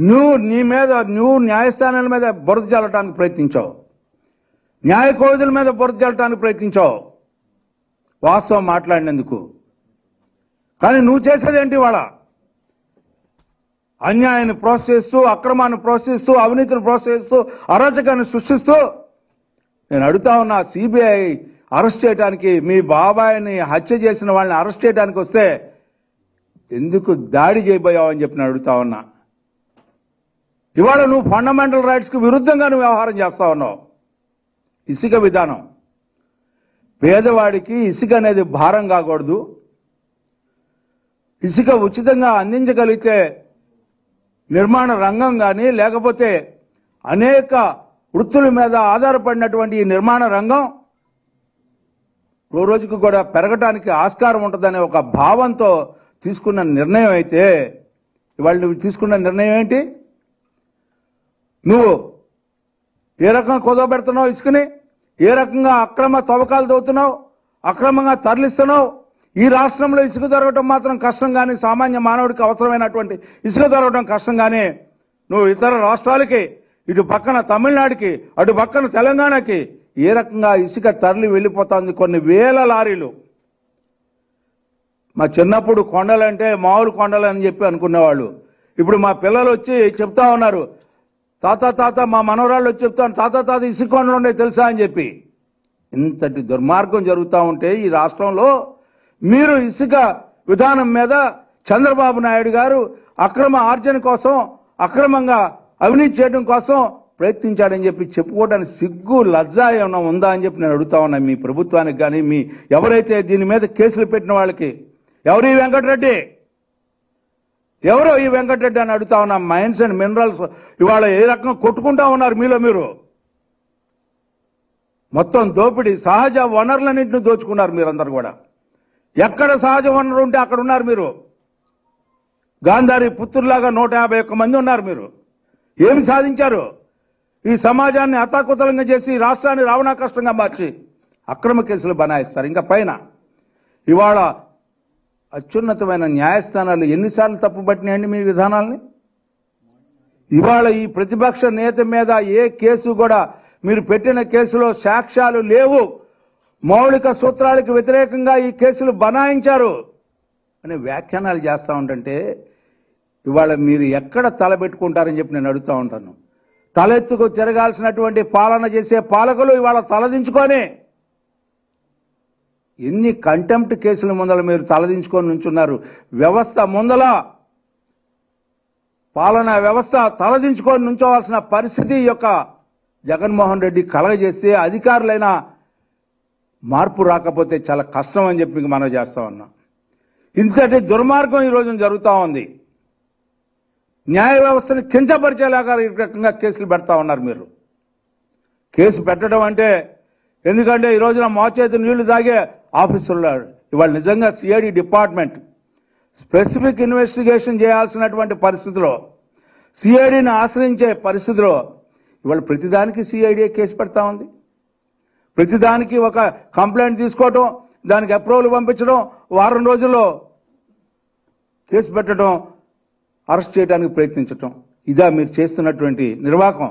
నువ్వు న్యాయస్థానాల మీద బురద చల్లటానికి ప్రయత్నించావు, న్యాయ కోవిదుల మీద బురద చల్లటానికి ప్రయత్నించావు వాస్తవం మాట్లాడినందుకు. కానీ నువ్వు చేసేదేంటి? వాళ్ళ అన్యాయాన్ని ప్రోత్సహిస్తూ, అక్రమాన్ని ప్రోత్సహిస్తూ, అవినీతిని ప్రోత్సహిస్తూ, అరాచకాన్ని సృష్టిస్తూ నేను అడుగుతా ఉన్నా, సిబిఐ అరెస్ట్ చేయడానికి, మీ బాబాయిని హత్య చేసిన వాళ్ళని అరెస్ట్ చేయడానికి వస్తే ఎందుకు దాడి చేయబోయావని చెప్పి నేను అడుగుతా ఉన్నా. ఇవాళ నువ్వు ఫండమెంటల్ రైట్స్కి విరుద్ధంగా నువ్వు వ్యవహారం చేస్తా ఉన్నావు. ఇసుక విధానం, పేదవాడికి ఇసుక అనేది భారం కాకూడదు, ఇసుక ఉచితంగా అందించగలిగితే నిర్మాణ రంగం కానీ లేకపోతే అనేక వృత్తుల మీద ఆధారపడినటువంటి ఈ నిర్మాణ రంగం రోజుకు కూడా పెరగడానికి ఆస్కారం ఉంటుందనే ఒక భావంతో తీసుకున్న నిర్ణయం అయితే, ఇవాళ నువ్వు తీసుకున్న నిర్ణయం ఏంటి? నువ్వు ఏ రకంగా కుదవబెడుతున్నావు ఇసుకని, ఏ రకంగా అక్రమ తవ్వకాలు తవ్వుతున్నావు, అక్రమంగా తరలిస్తున్నావు. ఈ రాష్ట్రంలో ఇసుక దొరకటం మాత్రం కష్టం, కానీ సామాన్య మానవుడికి అవసరమైనటువంటి ఇసుక దొరకటం కష్టం. కానీ నువ్వు ఇతర రాష్ట్రాలకి, ఇటు పక్కన తమిళనాడుకి, అటు పక్కన తెలంగాణకి ఏ రకంగా ఇసుక తరలి వెళ్ళిపోతుంది. కొన్ని వేల లారీలు. మా చిన్నప్పుడు కొండలంటే మామూలు కొండలు అని చెప్పి అనుకునేవాళ్ళు. ఇప్పుడు మా పిల్లలు వచ్చి చెప్తా ఉన్నారు, తాత మా మనవరాళ్ళు వచ్చి చెప్తాను, తాత ఇసుక కొండలు ఉండే తెలుసా అని చెప్పి. ఇంతటి దుర్మార్గం జరుగుతూ ఉంటే ఈ రాష్ట్రంలో మీరు ఇసుక విధానం మీద చంద్రబాబు నాయుడు గారు అక్రమ ఆర్జన కోసం, అక్రమంగా అవినీతి చేయడం కోసం ప్రయత్నించాడని చెప్పి చెప్పుకోవడానికి సిగ్గు, లజ్జ ఏమైనా ఉందా అని చెప్పి నేను అడుగుతా ఉన్నా మీ ప్రభుత్వానికి. కానీ మీ ఎవరైతే దీని మీద కేసులు పెట్టిన వాళ్ళకి, ఎవరు ఈ వెంకటరెడ్డి, ఎవరో ఈ వెంకటరెడ్డి అని అడుగుతా ఉన్నా. మైన్స్ అండ్ మినరల్స్ ఇవాళ ఏ రకంగా కొట్టుకుంటా ఉన్నారు మీలో మీరు. మొత్తం దోపిడీ, సహజ వనరులన్నింటినీ దోచుకున్నారు మీరందరూ కూడా. ఎక్కడ సహజ వనరు ఉంటే అక్కడ ఉన్నారు మీరు. గాంధారి పుత్రులాగా 151 మంది ఉన్నారు మీరు. ఏమి సాధించారు? ఈ సమాజాన్ని అతాకుతలంగా చేసి రాష్ట్రాన్ని రావణాకష్టంగా మార్చి అక్రమ కేసులు బనాయిస్తారు. ఇంకా పైన ఇవాళ అత్యున్నతమైన న్యాయస్థానాలు ఎన్నిసార్లు తప్పుపట్టినాయండి మీ విధానాల్ని? ఇవాళ ఈ ప్రతిపక్ష నేత మీద ఏ కేసు కూడా, మీరు పెట్టిన కేసులో సాక్ష్యాలు లేవు, మౌలిక సూత్రాలకు వ్యతిరేకంగా ఈ కేసులు బనాయించారు అనే వ్యాఖ్యానాలు చేస్తూ ఉంటుంటే ఇవాళ మీరు ఎక్కడ తలబెట్టుకుంటారని చెప్పి నేను అడుగుతూ ఉంటాను. తలెత్తుకు తిరగాల్సినటువంటి పాలన చేసే పాలకులు ఇవాళ తలదించుకొని ఎన్ని కంటెంప్ట్ కేసుల ముందర మీరు తలదించుకొని నుంచున్నారు. వ్యవస్థ ముందల, పాలనా వ్యవస్థ తలదించుకొని నుంచోవాల్సిన పరిస్థితి యొక్క జగన్మోహన్ రెడ్డి కలగజేస్తే అధికారులైన మార్పు రాకపోతే చాలా కష్టం అని చెప్పి మనం చేస్తా ఉన్నాం. ఇంతటి దుర్మార్గం ఈ రోజున జరుగుతూ ఉంది. న్యాయ వ్యవస్థను కించపరిచేలాగా ఈ రకంగా కేసులు పెడతా ఉన్నారు మీరు. కేసు పెట్టడం అంటే, ఎందుకంటే ఈ రోజున మోచేతి నీళ్లు తాగే ఆఫీసులు ఇవాళ నిజంగా సిఐడి డిపార్ట్మెంట్ స్పెసిఫిక్ ఇన్వెస్టిగేషన్ చేయాల్సినటువంటి పరిస్థితిలో, సిఐడిని ఆశ్రయించే పరిస్థితిలో ఇవాళ ప్రతిదానికి సిఐడి కేసు పెడతా ఉంది. ప్రతిదానికి ఒక కంప్లైంట్ తీసుకోవటం, దానికి అప్రూవల్ పంపించడం, వారం రోజుల్లో కేసు పెట్టడం, అరెస్ట్ చేయడానికి ప్రయత్నించటం, ఇదా మీరు చేస్తున్నటువంటి నిర్వాహకం?